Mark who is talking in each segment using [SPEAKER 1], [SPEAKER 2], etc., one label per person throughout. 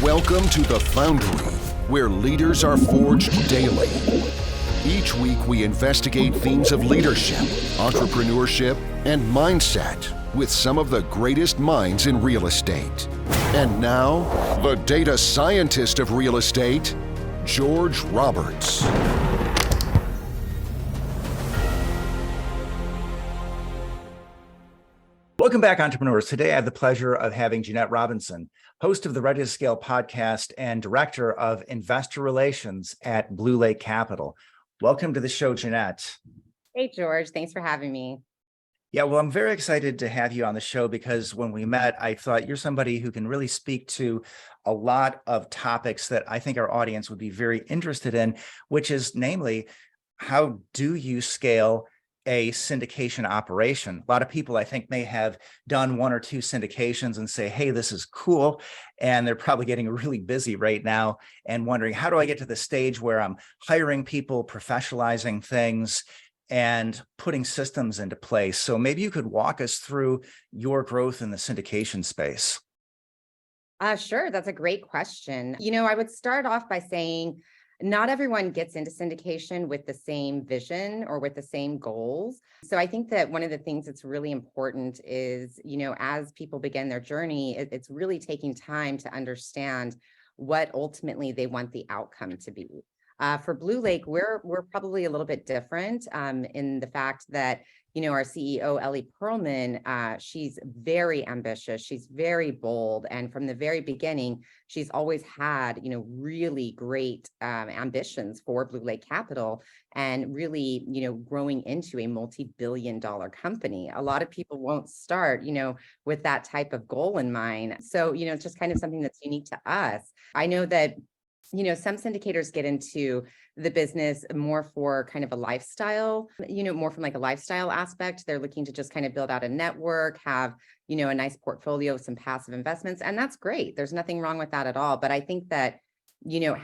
[SPEAKER 1] Welcome to The Foundry, where leaders are forged daily. Each week we investigate themes of leadership, entrepreneurship, and mindset with some of the greatest minds in real estate. And now, the data scientist of real estate, George Roberts.
[SPEAKER 2] Welcome back, entrepreneurs. Today, I have the pleasure of having Jeannette Robinson, host of the Ready to Scale podcast and director of investor relations at Blue Lake Capital. Welcome to the show, Jeannette.
[SPEAKER 3] Hey, George. Thanks for having me.
[SPEAKER 2] Yeah, well, I'm very excited to have you on the show because when we met, I thought you're somebody who can really speak to a lot of topics that I think our audience would be very interested in, which is namely, how do you scale a syndication operation? A lot of people, I think, may have done one or two syndications and say, hey, this is cool. And they're probably getting really busy right now and wondering, how do I get to the stage where I'm hiring people, professionalizing things, and putting systems into place? So maybe you could walk us through your growth in the syndication space.
[SPEAKER 3] Sure. That's a great question. I would start off by saying, not everyone gets into syndication with the same vision or with the same goals. So I think that one of the things that's really important is, as people begin their journey, it's really taking time to understand what ultimately they want the outcome to be. For Blue Lake, we're probably a little bit different in the fact that, our CEO, Ellie Perlman, she's very ambitious. She's very bold. And from the very beginning, she's always had, really great ambitions for Blue Lake Capital and really, growing into a multi-billion-dollar company. A lot of people won't start, with that type of goal in mind. So, it's just kind of something that's unique to us. I know that some syndicators get into the business more for kind of a lifestyle, more from like a lifestyle aspect. They're looking to just kind of build out a network, have, a nice portfolio of some passive investments. And that's great. There's nothing wrong with that at all. But I think that,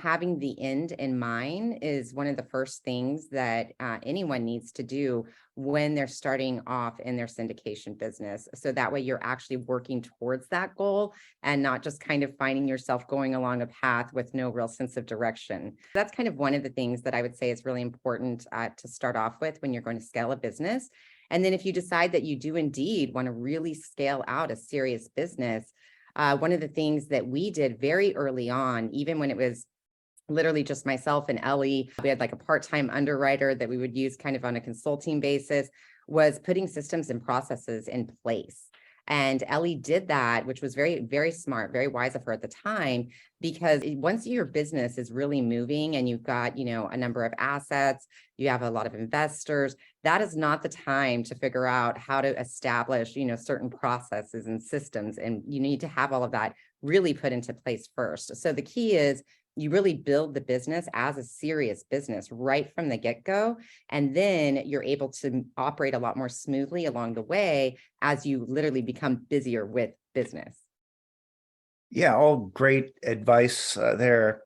[SPEAKER 3] having the end in mind is one of the first things that anyone needs to do when they're starting off in their syndication business. So that way you're actually working towards that goal and not just kind of finding yourself going along a path with no real sense of direction. That's kind of one of the things that I would say is really important to start off with when you're going to scale a business. And then if you decide that you do indeed want to really scale out a serious business, one of the things that we did very early on, even when it was literally just myself and Ellie, we had like a part-time underwriter that we would use kind of on a consulting basis, was putting systems and processes in place. And Ellie did that, which was very, very smart, very wise of her at the time, because once your business is really moving and you've got, a number of assets, you have a lot of investors, that is not the time to figure out how to establish, certain processes and systems. And you need to have all of that really put into place first. So the key is you really build the business as a serious business right from the get-go. And then you're able to operate a lot more smoothly along the way as you literally become busier with business.
[SPEAKER 2] Yeah, all great advice there.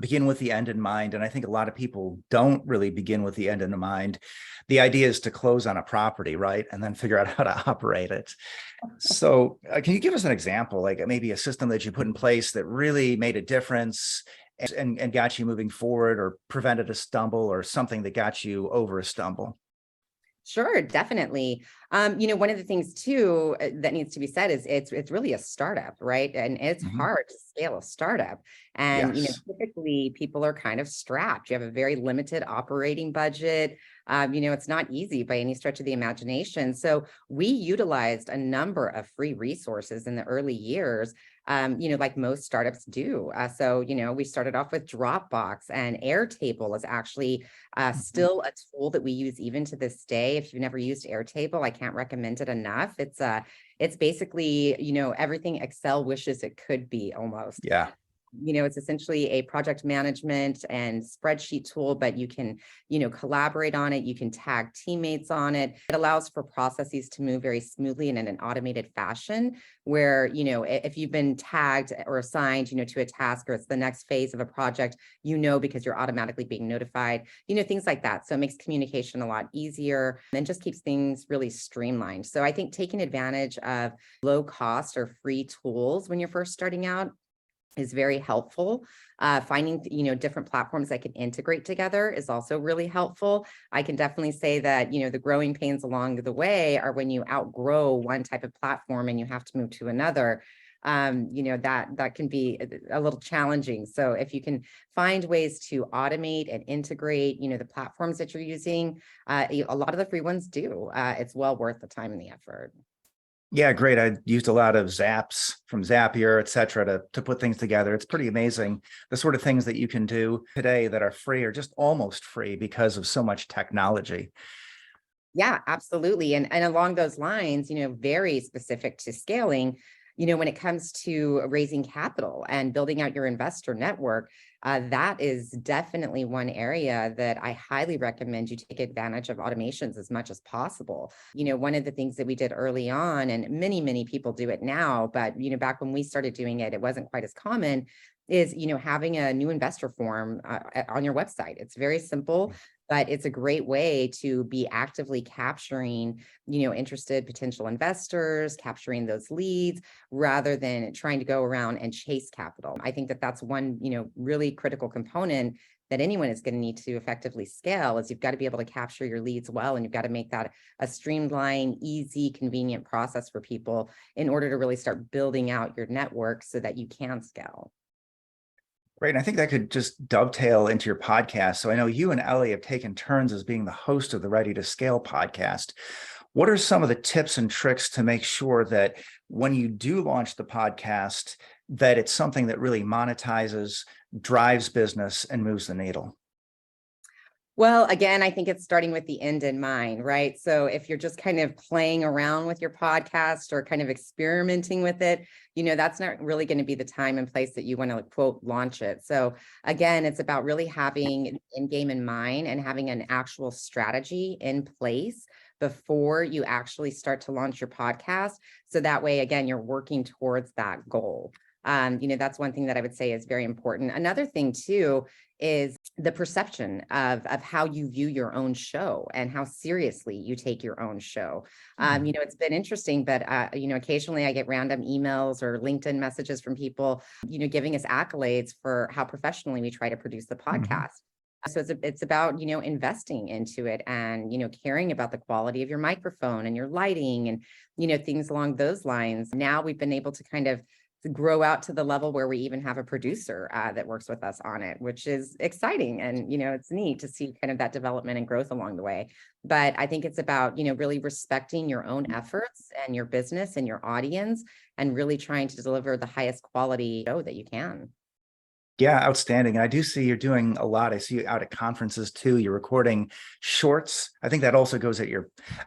[SPEAKER 2] Begin with the end in mind. And I think a lot of people don't really begin with the end in mind. The idea is to close on a property, right? And then figure out how to operate it. So can you give us an example, like maybe a system that you put in place that really made a difference and got you moving forward, or prevented a stumble, or something that got you over a stumble?
[SPEAKER 3] Sure, definitely. One of the things too that needs to be said is it's really a startup, right? And it's hard to scale a startup. And
[SPEAKER 2] Yes.
[SPEAKER 3] typically people are kind of strapped. You have a very limited operating budget. It's not easy by any stretch of the imagination. So we utilized a number of free resources in the early years, like most startups do. So we started off with Dropbox, and Airtable is actually still a tool that we use even to this day. If you've never used Airtable, I can't recommend it enough. It's basically, everything Excel wishes it could be almost.
[SPEAKER 2] Yeah.
[SPEAKER 3] It's essentially a project management and spreadsheet tool, but you can, collaborate on it. You can tag teammates on it. It allows for processes to move very smoothly and in an automated fashion where, if you've been tagged or assigned, to a task, or it's the next phase of a project, because you're automatically being notified, things like that. So it makes communication a lot easier and just keeps things really streamlined. So I think taking advantage of low cost or free tools when you're first starting out is very helpful. Finding, different platforms that can integrate together is also really helpful. I can definitely say that, the growing pains along the way are when you outgrow one type of platform and you have to move to another. That can be a little challenging. So if you can find ways to automate and integrate, the platforms that you're using, a lot of the free ones do. It's well worth the time and the effort.
[SPEAKER 2] Yeah, great. I used a lot of Zaps from Zapier, et cetera, to put things together. It's pretty amazing the sort of things that you can do today that are free or just almost free because of so much technology.
[SPEAKER 3] Yeah, absolutely. And along those lines, very specific to scaling, when it comes to raising capital and building out your investor network, that is definitely one area that I highly recommend you take advantage of automations as much as possible. One of the things that we did early on, and many, many people do it now, but, back when we started doing it, it wasn't quite as common, is, having a new investor form on your website. It's very simple, but it's a great way to be actively capturing, interested potential investors, capturing those leads, rather than trying to go around and chase capital. I think that that's one, really critical component that anyone is going to need to effectively scale, is you've got to be able to capture your leads well, and you've got to make that a streamlined, easy, convenient process for people in order to really start building out your network so that you can scale.
[SPEAKER 2] Great. And I think that could just dovetail into your podcast. So I know you and Ellie have taken turns as being the host of the Ready to Scale podcast. What are some of the tips and tricks to make sure that when you do launch the podcast, that it's something that really monetizes, drives business, and moves the needle?
[SPEAKER 3] Well, again, I think it's starting with the end in mind, right? So if you're just kind of playing around with your podcast or kind of experimenting with it, that's not really going to be the time and place that you want to, quote, launch it. So again, it's about really having an end game in mind and having an actual strategy in place before you actually start to launch your podcast. So that way, again, you're working towards that goal. That's one thing that I would say is very important. Another thing too is the perception of how you view your own show and how seriously you take your own show. It's been interesting, but occasionally I get random emails or LinkedIn messages from people, giving us accolades for how professionally we try to produce the podcast. So it's about, investing into it and, caring about the quality of your microphone and your lighting and, things along those lines. Now we've been able to kind of grow out to the level where we even have a producer that works with us on it, which is exciting. And, it's neat to see kind of that development and growth along the way. But I think it's about, really respecting your own efforts and your business and your audience and really trying to deliver the highest quality show that you can.
[SPEAKER 2] Yeah, outstanding. And I do see you're doing a lot. I see you out at conferences too. You're recording shorts. I think that also goes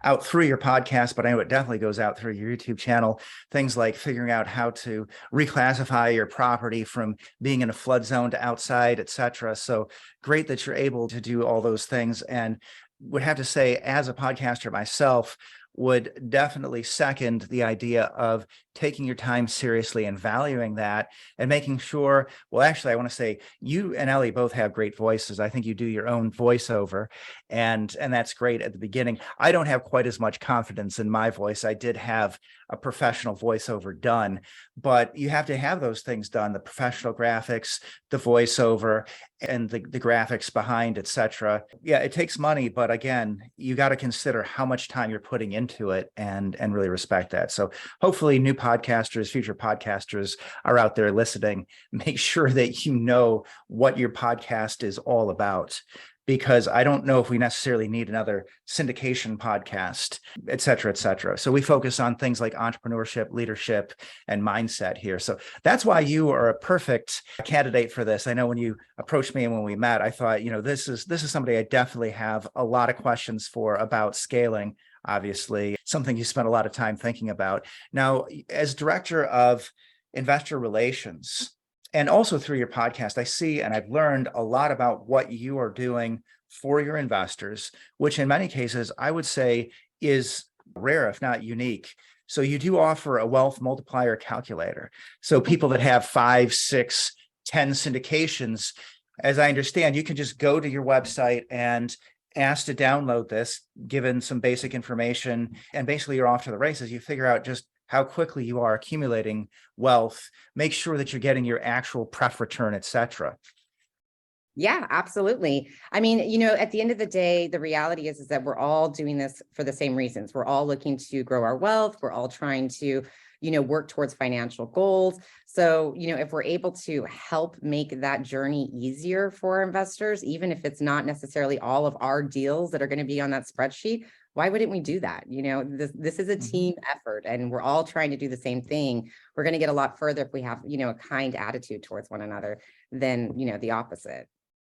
[SPEAKER 2] out through your podcast, but I know it definitely goes out through your YouTube channel. Things like figuring out how to reclassify your property from being in a flood zone to outside, et cetera. So great that you're able to do all those things. And would have to say, as a podcaster myself, would definitely second the idea of taking your time seriously and valuing that and making sure, well, actually, I want to say you and Ellie both have great voices. I think you do your own voiceover, and that's great at the beginning. I don't have quite as much confidence in my voice. I did have a professional voiceover done, but you have to have those things done, the professional graphics, the voiceover, and the graphics behind, et cetera. Yeah, it takes money, but again, you got to consider how much time you're putting into it and really respect that. So hopefully new podcasters, future podcasters are out there listening. Make sure that you know what your podcast is all about, because I don't know if we necessarily need another syndication podcast, et cetera, et cetera. So we focus on things like entrepreneurship, leadership, and mindset here. So that's why you are a perfect candidate for this. I know when you approached me and when we met, I thought, this is somebody I definitely have a lot of questions for about scaling. Obviously, something you spent a lot of time thinking about. Now, as director of investor relations, and also through your podcast, I see and I've learned a lot about what you are doing for your investors, which in many cases, I would say is rare, if not unique. So you do offer a wealth multiplier calculator. So people that have 5, 6, 10 syndications, as I understand, you can just go to your website and ask to download this, given some basic information, and basically you're off to the races. You figure out just how quickly you are accumulating wealth, make sure that you're getting your actual pref return, et cetera.
[SPEAKER 3] Yeah, absolutely. I mean, at the end of the day, the reality is that we're all doing this for the same reasons. We're all looking to grow our wealth. We're all trying to, work towards financial goals. So, if we're able to help make that journey easier for our investors, even if it's not necessarily all of our deals that are going to be on that spreadsheet, why wouldn't we do that? This is a team effort, and we're all trying to do the same thing. We're going to get a lot further if we have, a kind attitude towards one another than, the opposite.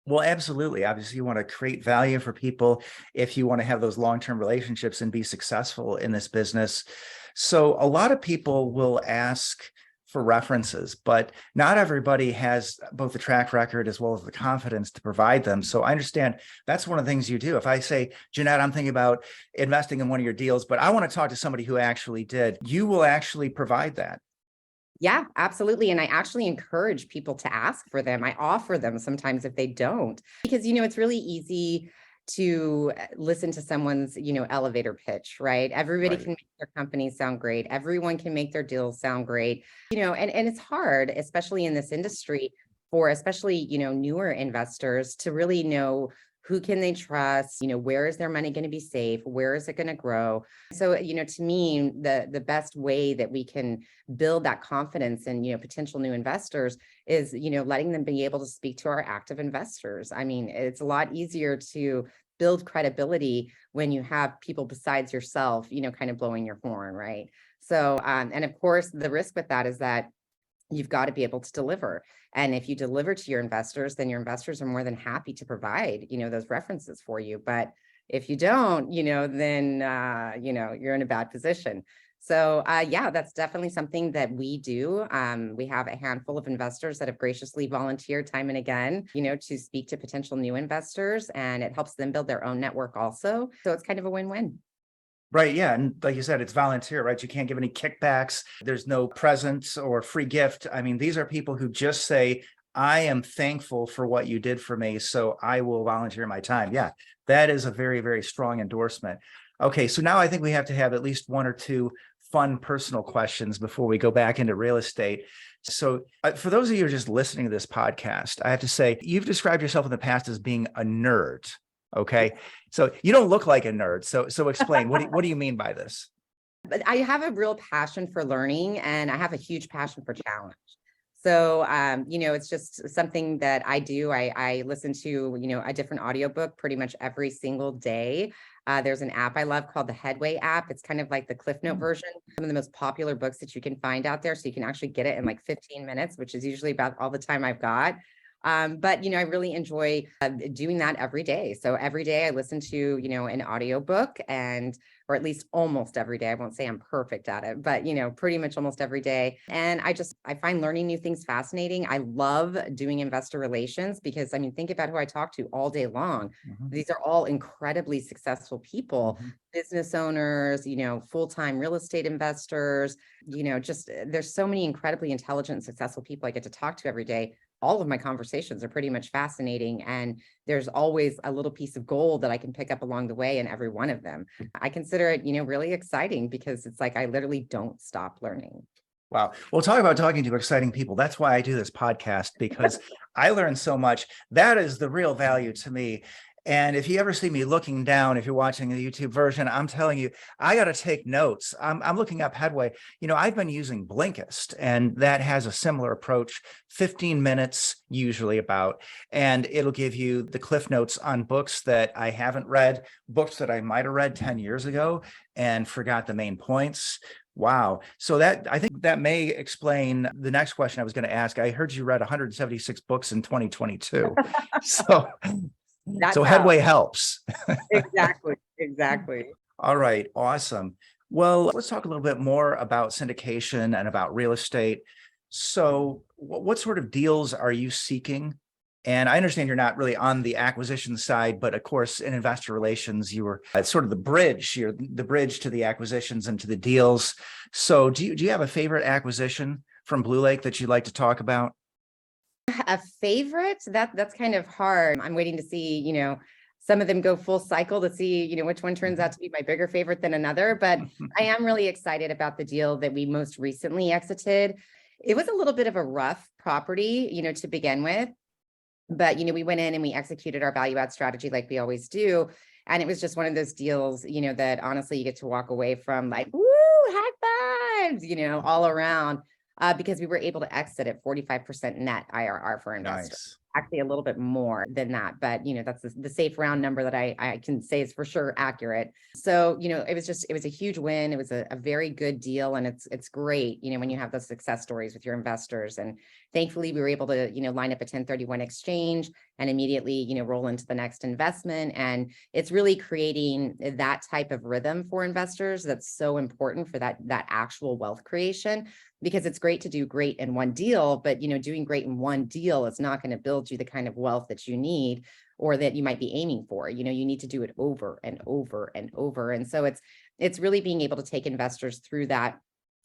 [SPEAKER 2] Well, absolutely. Obviously, you want to create value for people if you want to have those long-term relationships and be successful in this business. So a lot of people will ask for references, but not everybody has both the track record as well as the confidence to provide them. So I understand that's one of the things you do. If I say, Jeanette, I'm thinking about investing in one of your deals, but I want to talk to somebody who actually did, you will actually provide that.
[SPEAKER 3] Yeah, absolutely. And I actually encourage people to ask for them. I offer them sometimes if they don't, because, it's really easy to listen to someone's, elevator pitch, right? Everybody
[SPEAKER 2] Right.
[SPEAKER 3] can make their company sound great. Everyone can make their deals sound great, and it's hard, especially in this industry for especially, newer investors to really know who can they trust, where is their money going to be safe? Where is it going to grow? So, to me, the best way that we can build that confidence in, potential new investors is, letting them be able to speak to our active investors. I mean, it's a lot easier to build credibility when you have people besides yourself, kind of blowing your horn, right? So, and of course, the risk with that is that you've got to be able to deliver. And if you deliver to your investors, then your investors are more than happy to provide, those references for you. But if you don't, then, you're in a bad position. So, yeah, that's definitely something that we do. We have a handful of investors that have graciously volunteered time and again, to speak to potential new investors, and it helps them build their own network also. So it's kind of a win-win.
[SPEAKER 2] Right. Yeah. And like you said, it's volunteer, right? You can't give any kickbacks. There's no presents or free gift. I mean, these are people who just say, I am thankful for what you did for me, so I will volunteer my time. Yeah, that is a very, very strong endorsement. Okay. So now I think we have to have at least one or two fun personal questions before we go back into real estate. So for those of you who are just listening to this podcast, I have to say, you've described yourself in the past as being a nerd. Okay. So you don't look like a nerd. So explain, what do you mean by this?
[SPEAKER 3] But I have a real passion for learning, and I have a huge passion for challenge. So, it's just something that I do. I listen to, a different audiobook pretty much every single day. There's an app I love called the Headway app. It's kind of like the Cliff Note version, some of the most popular books that you can find out there. So you can actually get it in like 15 minutes, which is usually about all the time I've got. But, I really enjoy doing that every day. So every day I listen to, an audiobook, or at least almost every day. I won't say I'm perfect at it, but, pretty much almost every day. And I find learning new things fascinating. I love doing investor relations because, think about who I talk to all day long. These are all incredibly successful people, business owners, full-time real estate investors, just there's so many incredibly intelligent and successful people I get to talk to every day. All of my conversations are pretty much fascinating, and there's always a little piece of gold that I can pick up along the way in every one of them. I consider it, really exciting because it's like I literally don't stop learning.
[SPEAKER 2] Wow. Well, talk about talking to exciting people. That's why I do this podcast, because I learn so much. That is the real value to me. And if you ever see me looking down, if you're watching the YouTube version, I'm telling you, I got to take notes. I'm looking up Headway. I've been using Blinkist, and that has a similar approach, 15 minutes usually about, and it'll give you the cliff notes on books that I haven't read, books that I might have read 10 years ago and forgot the main points. Wow. So I think that may explain the next question I was going to ask. I heard you read 176 books in 2022. So Headway helps.
[SPEAKER 3] Exactly.
[SPEAKER 2] All right. Awesome. Well, let's talk a little bit more about syndication and about real estate. So what sort of deals are you seeking? And I understand you're not really on the acquisition side, but of course, in investor relations, you were sort of the bridge. You're the bridge to the acquisitions and to the deals. So do you have a favorite acquisition from Blue Lake that you'd like to talk about?
[SPEAKER 3] A favorite? That's kind of hard. I'm waiting to see, Some of them go full cycle to see, which one turns out to be my bigger favorite than another. But I am really excited about the deal that we most recently exited. It was a little bit of a rough property, to begin with. But, we went in and we executed our value add strategy like we always do. And it was just one of those deals, that honestly you get to walk away from like, woo, high fives, all around, because we were able to exit at 45% net IRR for investors.
[SPEAKER 2] Nice.
[SPEAKER 3] Actually a little bit more than that, but that's the safe round number that I can say is for sure accurate. So, it was a huge win. It was a very good deal. And it's great, when you have those success stories with your investors. And thankfully we were able to, line up a 1031 exchange and immediately, roll into the next investment. And it's really creating that type of rhythm for investors that's so important for that actual wealth creation, because it's great to do great in one deal, but doing great in one deal is not going to build you the kind of wealth that you need or that you might be aiming for. You need to do it over and over and over. And so it's really being able to take investors through that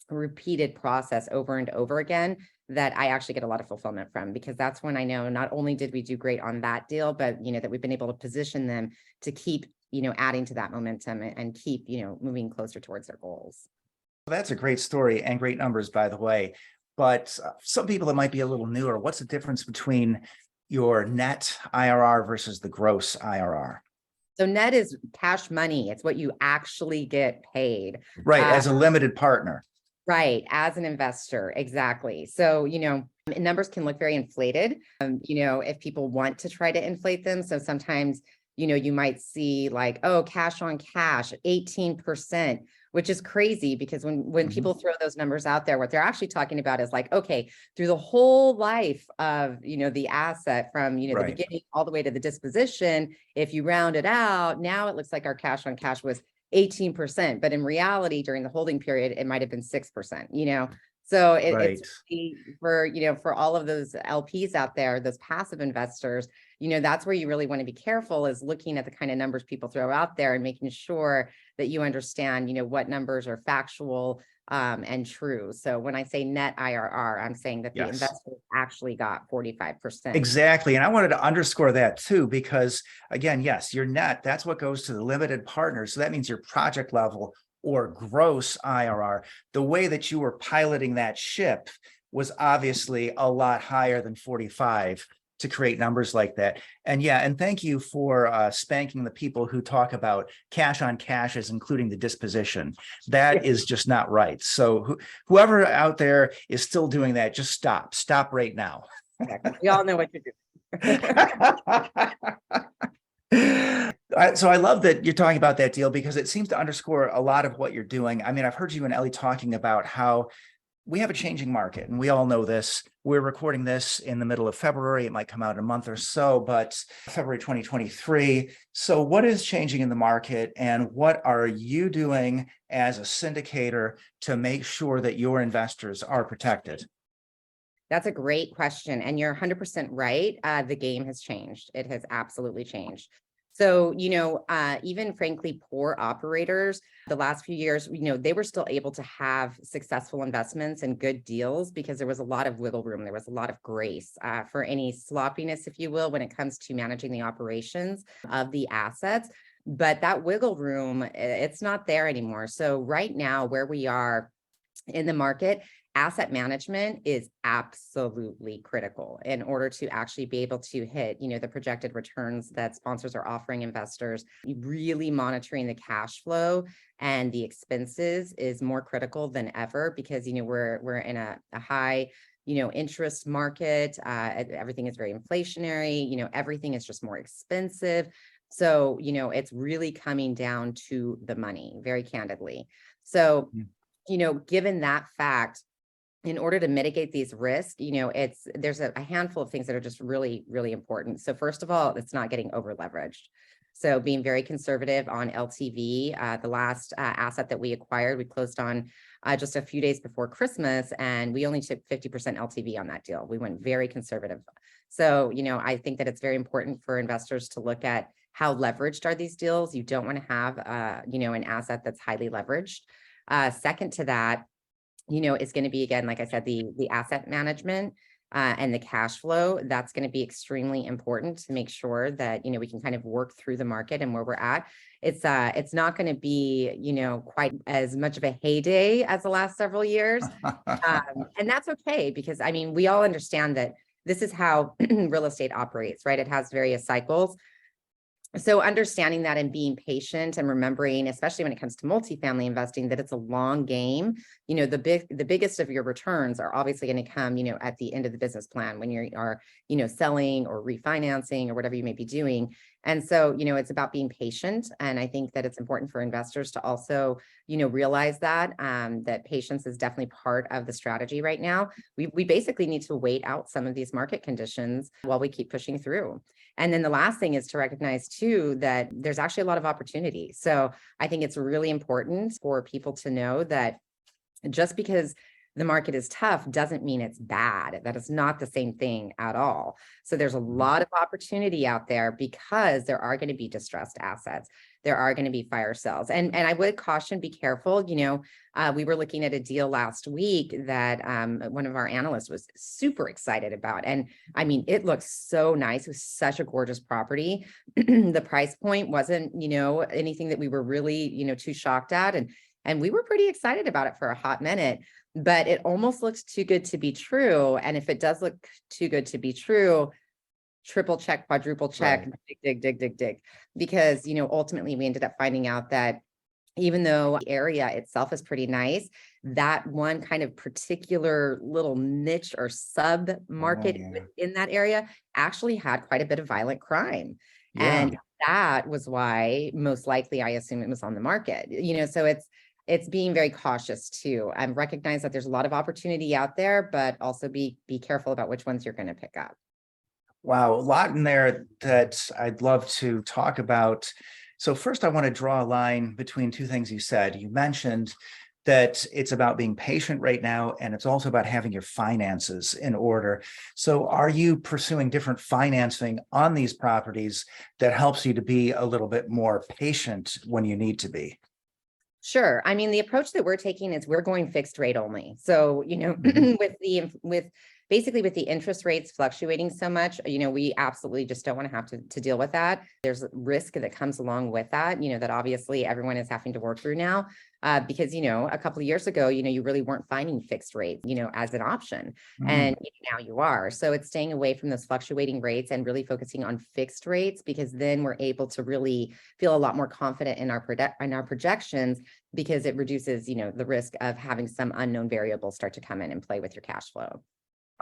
[SPEAKER 3] repeated process over and over again that I actually get a lot of fulfillment from, because that's when I know not only did we do great on that deal, but that we've been able to position them to keep adding to that momentum and keep moving closer towards their goals.
[SPEAKER 2] Well, that's a great story and great numbers, by the way. But some people that might be a little newer, what's the difference between your net IRR versus the gross IRR?
[SPEAKER 3] So net is cash money. It's what you actually get paid.
[SPEAKER 2] Right, as a limited partner.
[SPEAKER 3] Right, as an investor, exactly. So, numbers can look very inflated, if people want to try to inflate them. So sometimes, you might see like, oh, cash on cash, 18%, which is crazy, because when people throw those numbers out there, what they're actually talking about is like, okay, through the whole life of, the asset from, the beginning all the way to the disposition, if you round it out, now it looks like our cash on cash was 18%, but in reality, during the holding period, it might have been 6%, so it's for all of those LPs out there, those passive investors, that's where you really want to be careful, is looking at the kind of numbers people throw out there and making sure that you understand, what numbers are factual and true. So when I say net IRR, I'm saying that the investor actually got 45%.
[SPEAKER 2] Exactly. And I wanted to underscore that too, because again, yes, your net, that's what goes to the limited partners. So that means your project level or gross IRR. The way that you were piloting that ship was obviously a lot higher than 45 to create numbers like that. And and thank you for spanking the people who talk about cash on cash as including the disposition. That is just not right. So whoever out there is still doing that, just stop right now.
[SPEAKER 3] We all know what to do.
[SPEAKER 2] So I love that you're talking about that deal, because it seems to underscore a lot of what you're doing. I mean, I've heard you and Ellie talking about how we have a changing market, and we all know this. We're recording this in the middle of February. It might come out in a month or so, but February 2023. So what is changing in the market, and what are you doing as a syndicator to make sure that your investors are protected?
[SPEAKER 3] That's a great question. And you're 100% right. The game has changed. It has absolutely changed. So, even frankly, poor operators, the last few years, they were still able to have successful investments and good deals because there was a lot of wiggle room. There was a lot of grace for any sloppiness, if you will, when it comes to managing the operations of the assets. But that wiggle room, it's not there anymore. So right now, where we are in the market, asset management is absolutely critical in order to actually be able to hit, the projected returns that sponsors are offering investors. Really monitoring the cash flow and the expenses is more critical than ever, because, we're in a high, interest market. Everything is very inflationary. Everything is just more expensive. So, it's really coming down to the money, very candidly. So, given that fact, in order to mitigate these risks, there's a handful of things that are just really, really important. So first of all, it's not getting over leveraged. So being very conservative on LTV. The last asset that we acquired, we closed on just a few days before Christmas, and we only took 50% LTV on that deal. We went very conservative. So, I think that it's very important for investors to look at how leveraged are these deals. You don't want to have, an asset that's highly leveraged. Second to that, is going to be, again, like I said, the asset management. and the cash flow, that's going to be extremely important to make sure that, we can kind of work through the market and where we're at. It's not going to be, quite as much of a heyday as the last several years. And that's okay, because I mean, we all understand that this is how real estate operates, right? It has various cycles. So understanding that and being patient and remembering, especially when it comes to multifamily investing, that it's a long game. The biggest of your returns are obviously going to come, at the end of the business plan when you are, selling or refinancing or whatever you may be doing. And so, it's about being patient. And I think that it's important for investors to also, realize that, that patience is definitely part of the strategy right now. We basically need to wait out some of these market conditions while we keep pushing through. And then the last thing is to recognize too, that there's actually a lot of opportunity. So I think it's really important for people to know that just because the market is tough doesn't mean it's bad. That is not the same thing at all. So there's a lot of opportunity out there because there are going to be distressed assets. There are going to be fire sales. And I would caution, be careful. We were looking at a deal last week that one of our analysts was super excited about. And I mean, it looks so nice. It was such a gorgeous property. The price point wasn't, anything that we were really, too shocked at. And we were pretty excited about it for a hot minute, but it almost looks too good to be true. And if it does look too good to be true, triple check, quadruple check, right. dig. Because, ultimately we ended up finding out that even though the area itself is pretty nice, that one kind of particular little niche or sub market in that area actually had quite a bit of violent crime. Yeah. And that was why most likely, I assume it was on the market, so it's being very cautious too. I recognize that there's a lot of opportunity out there, but also be careful about which ones you're going to pick up.
[SPEAKER 2] Wow, a lot in there that I'd love to talk about. So first, I want to draw a line between two things you said. You mentioned that it's about being patient right now, and it's also about having your finances in order. So are you pursuing different financing on these properties that helps you to be a little bit more patient when you need to be?
[SPEAKER 3] Sure. I mean, the approach that we're taking is we're going fixed rate only. So, with basically with the interest rates fluctuating so much, we absolutely just don't want to have to deal with that. There's risk that comes along with that, that obviously everyone is having to work through now, because, a couple of years ago, you really weren't finding fixed rates, as an option. And now you are. So it's staying away from those fluctuating rates and really focusing on fixed rates, because then we're able to really feel a lot more confident in our projections, because it reduces, the risk of having some unknown variables start to come in and play with your cash flow.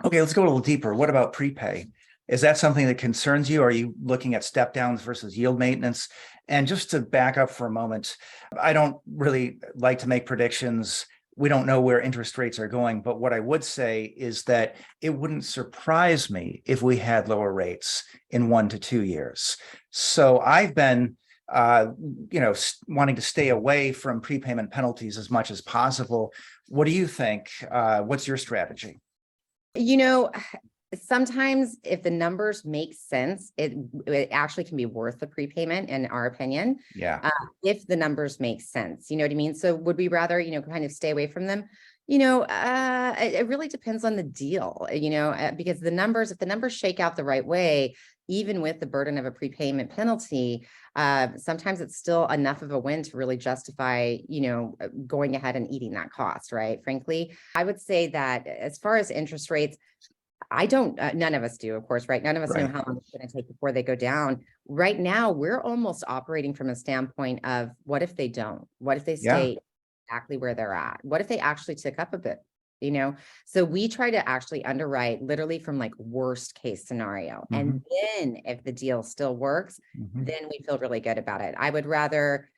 [SPEAKER 2] Okay, let's go a little deeper. What about prepay? Is that something that concerns you? Are you looking at step downs versus yield maintenance? And just to back up for a moment, I don't really like to make predictions. We don't know where interest rates are going, but what I would say is that it wouldn't surprise me if we had lower rates in 1 to 2 years. So I've been wanting to stay away from prepayment penalties as much as possible. What do you think? What's your strategy?
[SPEAKER 3] Sometimes if the numbers make sense, it actually can be worth the prepayment, in our opinion.
[SPEAKER 2] Yeah.
[SPEAKER 3] If the numbers make sense, you know what I mean? So would we rather, kind of stay away from them? It really depends on the deal, because if the numbers shake out the right way, even with the burden of a prepayment penalty, sometimes it's still enough of a win to really justify, going ahead and eating that cost, right? Frankly, I would say that as far as interest rates, none of us do, of course, right? None of us know how long it's going to take before they go down. Right now, we're almost operating from a standpoint of what if they don't? What if they stay exactly where they're at? What if they actually tick up a bit? So we try to actually underwrite literally from like worst case scenario. And then if the deal still works, then we feel really good about it. I would rather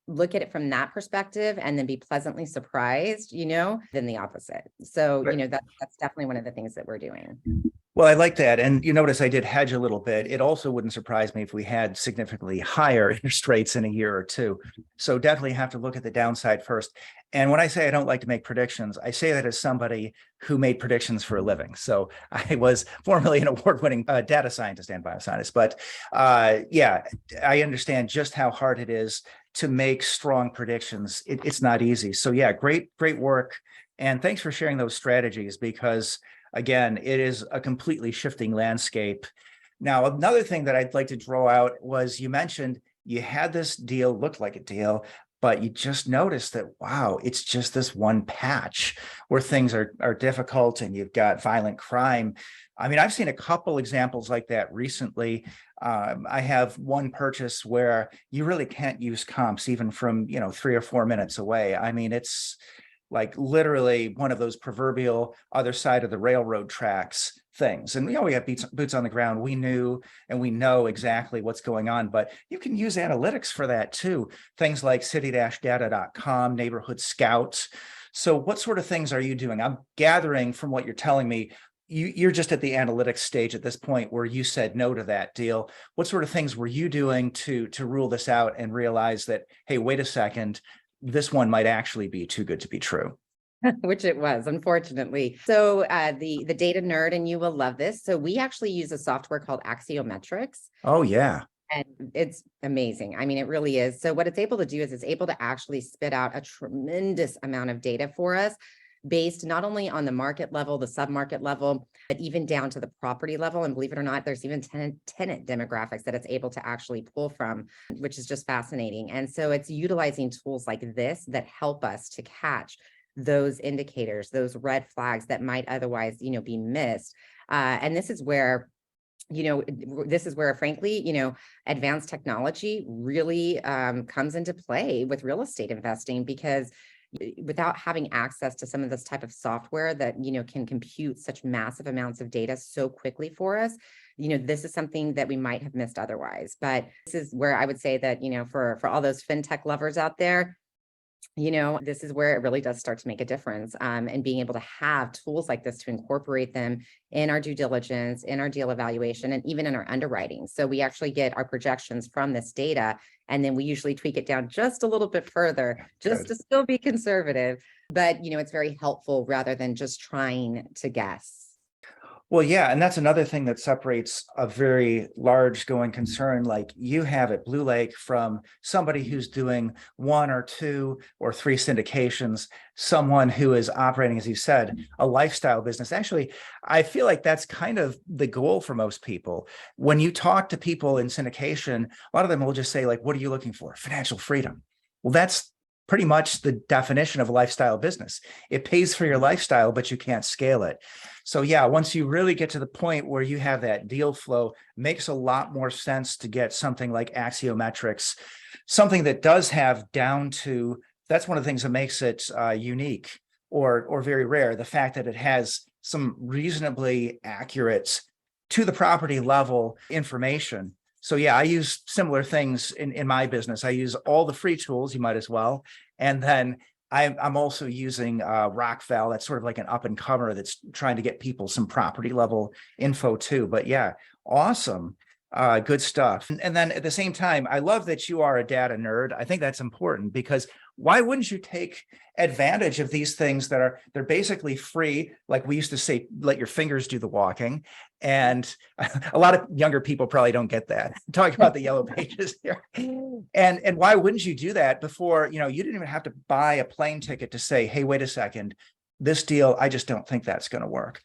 [SPEAKER 3] look at it from that perspective and then be pleasantly surprised, than the opposite. So, that's definitely one of the things that we're doing.
[SPEAKER 2] Well, I like that. And you notice I did hedge a little bit. It also wouldn't surprise me if we had significantly higher interest rates in a year or two. So definitely have to look at the downside first. And when I say I don't like to make predictions, I say that as somebody who made predictions for a living. So I was formerly an award-winning data scientist and bioscientist. But I understand just how hard it is to make strong predictions. It's not easy. So yeah, great work. And thanks for sharing those strategies, because again, it is a completely shifting landscape. Now, another thing that I'd like to draw out was you mentioned you had this deal, looked like a deal, but you just noticed that, wow, it's just this one patch where things are difficult and you've got violent crime. I mean, I've seen a couple examples like that recently. I have one purchase where you really can't use comps even from, 3 or 4 minutes away. I mean, it's like literally one of those proverbial other side of the railroad tracks things. And we have boots on the ground. We knew and we know exactly what's going on, but you can use analytics for that too. Things like city-data.com, Neighborhood Scout. So what sort of things are you doing? I'm gathering from what you're telling me, you're just at the analytics stage at this point where you said no to that deal. What sort of things were you doing to rule this out and realize that, hey, wait a second, this one might actually be too good to be true?
[SPEAKER 3] Which it was, unfortunately. So the data nerd and you will love this. So we actually use a software called Axiometrics.
[SPEAKER 2] Oh, yeah.
[SPEAKER 3] And it's amazing. I mean, it really is. So what it's able to do is it's able to actually spit out a tremendous amount of data for us based not only on the market level, the sub-market level, but even down to the property level. And believe it or not, there's even tenant demographics that it's able to actually pull from, which is just fascinating. And so it's utilizing tools like this that help us to catch those indicators, those red flags that might otherwise, be missed. And this is where, frankly, advanced technology really comes into play with real estate investing, because without having access to some of this type of software that, can compute such massive amounts of data so quickly for us, this is something that we might have missed otherwise. But this is where I would say that, for all those fintech lovers out there, this is where it really does start to make a difference, and being able to have tools like this to incorporate them in our due diligence, in our deal evaluation, and even in our underwriting. So we actually get our projections from this data, and then we usually tweak it down just a little bit further, just to still be conservative. But, it's very helpful rather than just trying to guess.
[SPEAKER 2] Well, yeah, and that's another thing that separates a very large going concern like you have at Blue Lake from somebody who's doing 1 or 2 or 3 syndications, someone who is operating, as you said, a lifestyle business. Actually, I feel like that's kind of the goal for most people. When you talk to people in syndication, a lot of them will just say, like, what are you looking for? Financial freedom. Well, that's pretty much the definition of a lifestyle business. It pays for your lifestyle, but you can't scale it. So yeah, once you really get to the point where you have that deal flow, makes a lot more sense to get something like Axiometrics, something that does have down to, that's one of the things that makes it unique or very rare, the fact that it has some reasonably accurate to the property level information. So yeah, I use similar things in my business. I use all the free tools, you might as well. And then I'm also using Rockval. That's sort of like an up and comer that's trying to get people some property level info too. But yeah, awesome. Good stuff. And then at the same time, I love that you are a data nerd. I think that's important because why wouldn't you take advantage of these things that they're basically free? Like we used to say, let your fingers do the walking. And a lot of younger people probably don't get that. Talking about the yellow pages here. And why wouldn't you do that before, you didn't even have to buy a plane ticket to say, hey, wait a second, this deal, I just don't think that's going to work.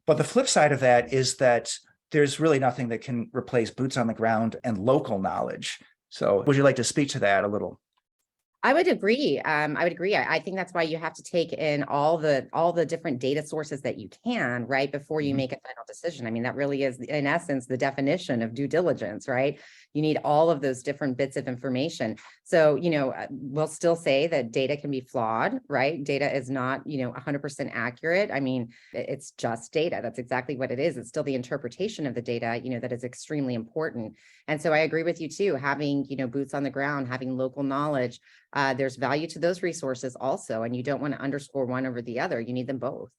[SPEAKER 2] But the flip side of that is that there's really nothing that can replace boots on the ground and local knowledge. So would you like to speak to that a little?
[SPEAKER 3] I would agree. I think that's why you have to take in all the different data sources that you can, right, before you make a final decision. I mean, that really is, in essence, the definition of due diligence, right? You need all of those different bits of information. So, we'll still say that data can be flawed, right? Data is not, 100% accurate. I mean, it's just data. That's exactly what it is. It's still the interpretation of the data, that is extremely important. And so I agree with you too, having, boots on the ground, having local knowledge. There's value to those resources also, and you don't want to underscore one over the other. You need them both.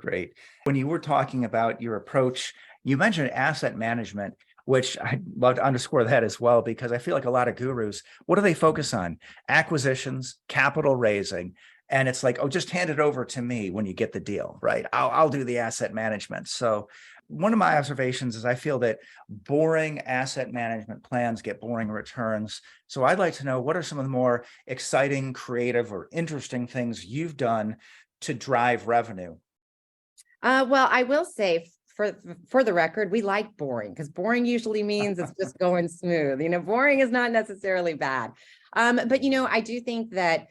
[SPEAKER 2] Great. When you were talking about your approach, you mentioned asset management, which I'd love to underscore that as well, because I feel like a lot of gurus, what do they focus on? Acquisitions, capital raising. And it's like, oh, just hand it over to me when you get the deal, right? I'll do the asset management. So one of my observations is I feel that boring asset management plans get boring returns. So I'd like to know, what are some of the more exciting, creative, or interesting things you've done to drive revenue?
[SPEAKER 3] Well, I will say for the record, we like boring because boring usually means it's just going smooth. Boring is not necessarily bad. But I do think that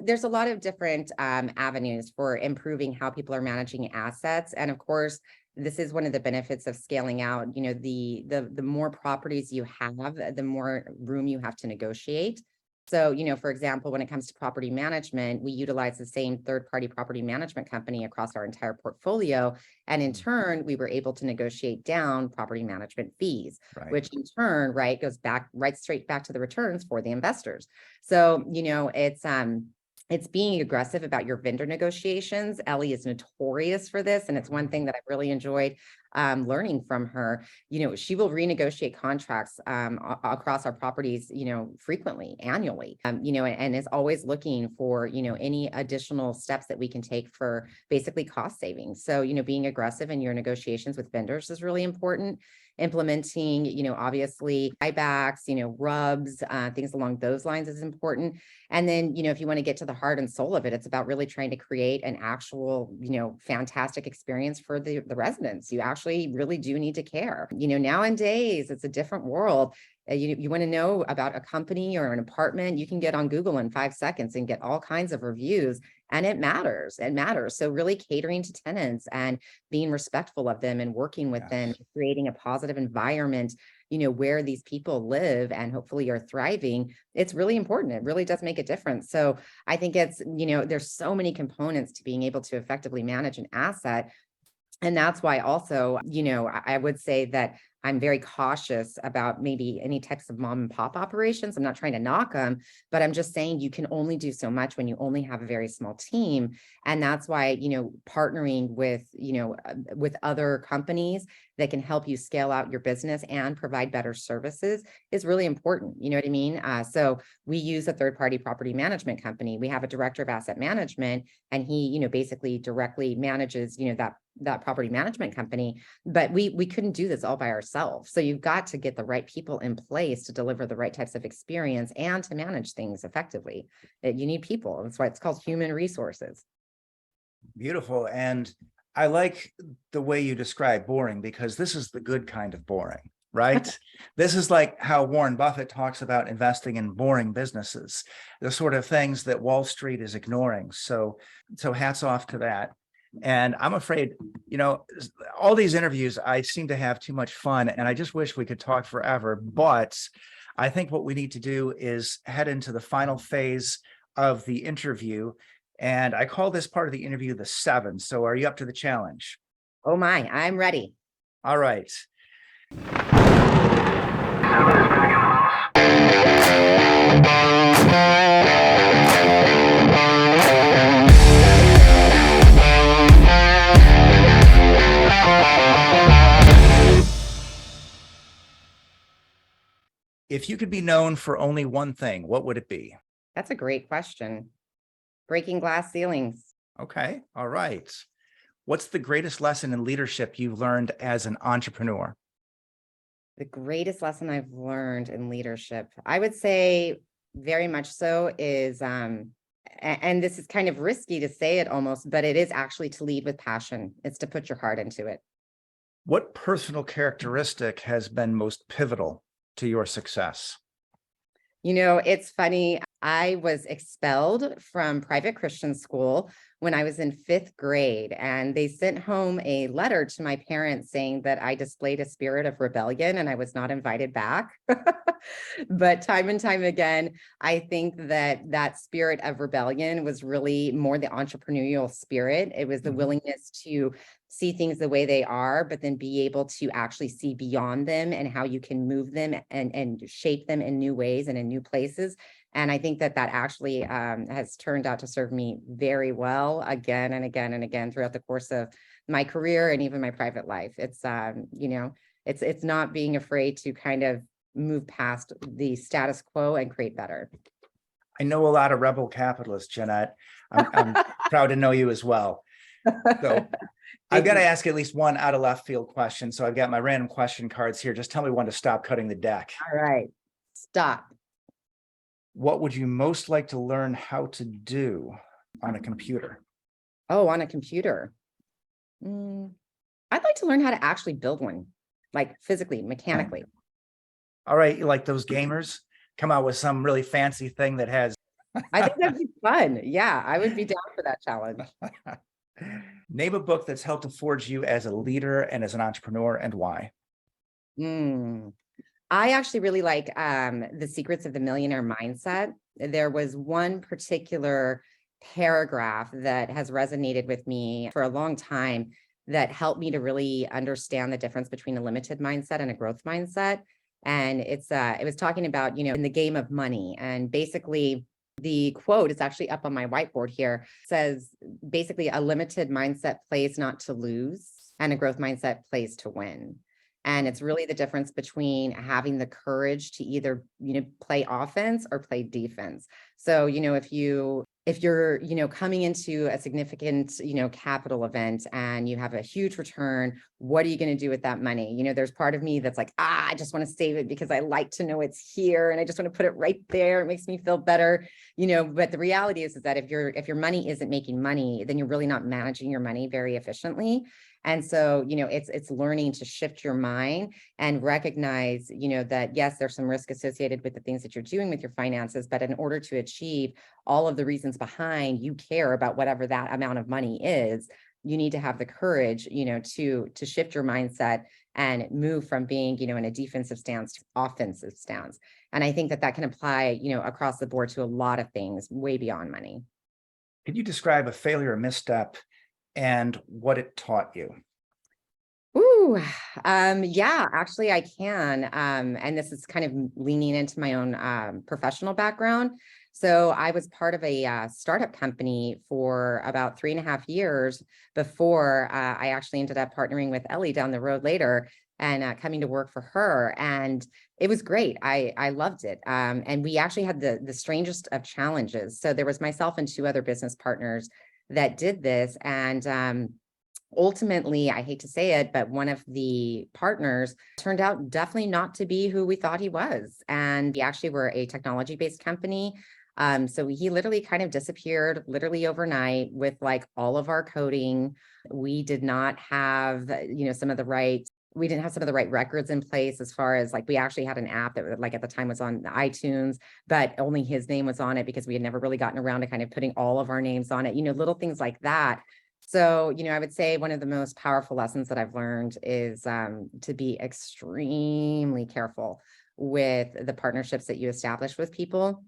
[SPEAKER 3] there's a lot of different avenues for improving how people are managing assets. And of course, this is one of the benefits of scaling out. The more properties you have, the more room you have to negotiate. So, for example, when it comes to property management, we utilize the same third-party property management company across our entire portfolio. And in turn, we were able to negotiate down property management fees,
[SPEAKER 2] Right.
[SPEAKER 3] which in turn, right, goes back right straight back to the returns for the investors. So, it's being aggressive about your vendor negotiations. Ellie is notorious for this, and it's one thing that I've really enjoyed learning from her. She will renegotiate contracts across our properties, frequently, annually, and is always looking for, any additional steps that we can take for basically cost savings. So, being aggressive in your negotiations with vendors is really important. Implementing, obviously buybacks, rubs, things along those lines is important. And then, if you want to get to the heart and soul of it, it's about really trying to create an actual, fantastic experience for the residents. You actually really do need to care. Nowadays, it's a different world. You want to know about a company or an apartment, you can get on Google in 5 seconds and get all kinds of reviews. And it matters. It matters. So really catering to tenants and being respectful of them and working with them, creating a positive environment, where these people live and hopefully are thriving. It's really important. It really does make a difference. So I think it's, there's so many components to being able to effectively manage an asset. And that's why also, I would say that I'm very cautious about maybe any types of mom and pop operations. I'm not trying to knock them, but I'm just saying you can only do so much when you only have a very small team. And that's why, partnering with, with other companies that can help you scale out your business and provide better services is really important. You know what I mean? So we use a third-party property management company. We have a director of asset management, and he, basically directly manages, that property management company, but we couldn't do this all by ourselves. So you've got to get the right people in place to deliver the right types of experience and to manage things effectively. You need people. That's why it's called human resources.
[SPEAKER 2] Beautiful. And I like the way you describe boring, because this is the good kind of boring, right? This is like how Warren Buffett talks about investing in boring businesses, the sort of things that Wall Street is ignoring. So hats off to that. And I'm afraid, all these interviews, I seem to have too much fun, and I just wish we could talk forever. But I think what we need to do is head into the final phase of the interview. And I call this part of the interview the 7. So are you up to the challenge?
[SPEAKER 3] Oh my, I'm ready.
[SPEAKER 2] All right. If you could be known for only one thing, what would it be?
[SPEAKER 3] That's a great question. Breaking glass ceilings.
[SPEAKER 2] Okay. All right. What's the greatest lesson in leadership you've learned as an entrepreneur?
[SPEAKER 3] The greatest lesson I've learned in leadership, I would say very much so, is, and this is kind of risky to say it almost, but it is actually to lead with passion. It's to put your heart into it.
[SPEAKER 2] What personal characteristic has been most pivotal to your success?
[SPEAKER 3] It's funny. I was expelled from private Christian school when I was in 5th grade, and they sent home a letter to my parents saying that I displayed a spirit of rebellion and I was not invited back. But time and time again, I think that spirit of rebellion was really more the entrepreneurial spirit. It was the willingness to see things the way they are, but then be able to actually see beyond them and how you can move them and shape them in new ways and in new places. And I think that actually has turned out to serve me very well again and again and again throughout the course of my career and even my private life. It's, it's not being afraid to kind of move past the status quo and create better.
[SPEAKER 2] I know a lot of rebel capitalists, Jeannette. I'm proud to know you as well. So I've got to ask at least one out of left field question. So I've got my random question cards here. Just tell me when to stop cutting the deck.
[SPEAKER 3] All right. Stop.
[SPEAKER 2] What would you most like to learn how to do on a computer?
[SPEAKER 3] Oh, on a computer. Mm, I'd like to learn how to actually build one, like physically, mechanically.
[SPEAKER 2] All right, you like those gamers come out with some really fancy thing that has
[SPEAKER 3] I think that'd be fun. Yeah, I would be down for that challenge.
[SPEAKER 2] name a book that's helped to forge you as a leader and as an entrepreneur, and why.
[SPEAKER 3] Mm. I actually really like The Secrets of the Millionaire Mindset. There was one particular paragraph that has resonated with me for a long time that helped me to really understand the difference between a limited mindset and a growth mindset. And it was talking about, in the game of money. And basically the quote is actually up on my whiteboard here, says basically a limited mindset plays not to lose and a growth mindset plays to win. And it's really the difference between having the courage to either, play offense or play defense. So, if you're, coming into a significant, capital event and you have a huge return, what are you going to do with that money? There's part of me that's like, I just want to save it because I like to know it's here and I just want to put it right there. It makes me feel better, but the reality is that if your money isn't making money, then you're really not managing your money very efficiently. And so, it's learning to shift your mind and recognize, that yes, there's some risk associated with the things that you're doing with your finances, but in order to achieve all of the reasons behind you care about whatever that amount of money is, you need to have the courage, to shift your mindset and move from being, in a defensive stance to offensive stance. And I think that can apply, across the board to a lot of things way beyond money.
[SPEAKER 2] Could you describe a failure or misstep and what it taught you?
[SPEAKER 3] Ooh, yeah, actually I can. And this is kind of leaning into my own professional background. So I was part of a startup company for about 3.5 years before I actually ended up partnering with Ellie down the road later and coming to work for her. And it was great. I loved it. And we actually had the strangest of challenges. So there was myself and 2 other business partners that did this. And ultimately, I hate to say it, but one of the partners turned out definitely not to be who we thought he was. And we actually were a technology-based company. So he literally kind of disappeared literally overnight with like all of our coding. We did not have, we didn't have some of the right records in place as far as like, we actually had an app that like at the time was on iTunes, but only his name was on it because we had never really gotten around to kind of putting all of our names on it, little things like that. So, I would say one of the most powerful lessons that I've learned is to be extremely careful with the partnerships that you establish with people.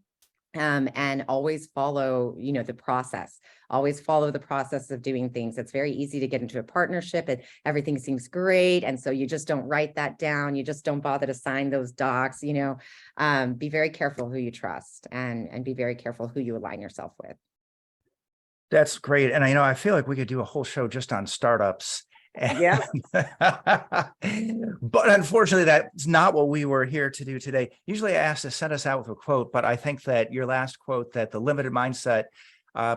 [SPEAKER 3] And always follow, the process, always follow the process of doing things. It's very easy to get into a partnership and everything seems great. And so you just don't write that down. You just don't bother to sign those docs, be very careful who you trust and be very careful who you align yourself with.
[SPEAKER 2] That's great. And I feel like we could do a whole show just on startups.
[SPEAKER 3] Yeah.
[SPEAKER 2] But unfortunately, that's not what we were here to do today. Usually I ask to send us out with a quote, but I think that your last quote, that the limited mindset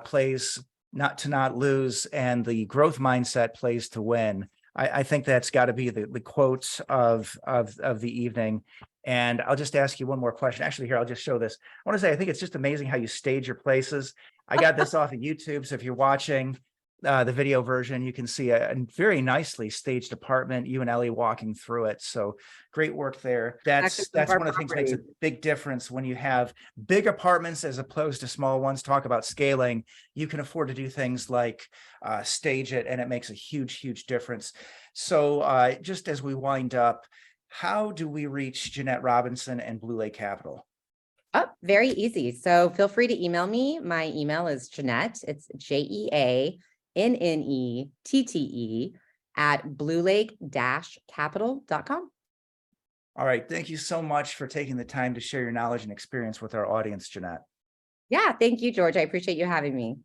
[SPEAKER 2] plays not to not lose and the growth mindset plays to win. I think that's got to be the quotes of the evening. And I'll just ask you one more question. Actually, here, I'll just show this. I want to say, I think it's just amazing how you stage your places. I got this off of YouTube. So if you're watching the video version, you can see a very nicely staged apartment, you and Ellie walking through it. So great work there. That's one of the things that makes a big difference when you have big apartments as opposed to small ones. Talk about scaling. You can afford to do things like stage it, and it makes a huge difference. So just as we wind up, how do we reach Jeanette Robinson and Blue Lake Capital?
[SPEAKER 3] Oh, very easy. So feel free to email me. My email is Jeannette. It's JeanNette at bluelake-capital.com.
[SPEAKER 2] All right. Thank you so much for taking the time to share your knowledge and experience with our audience, Jeanette.
[SPEAKER 3] Yeah, thank you, George. I appreciate you having me.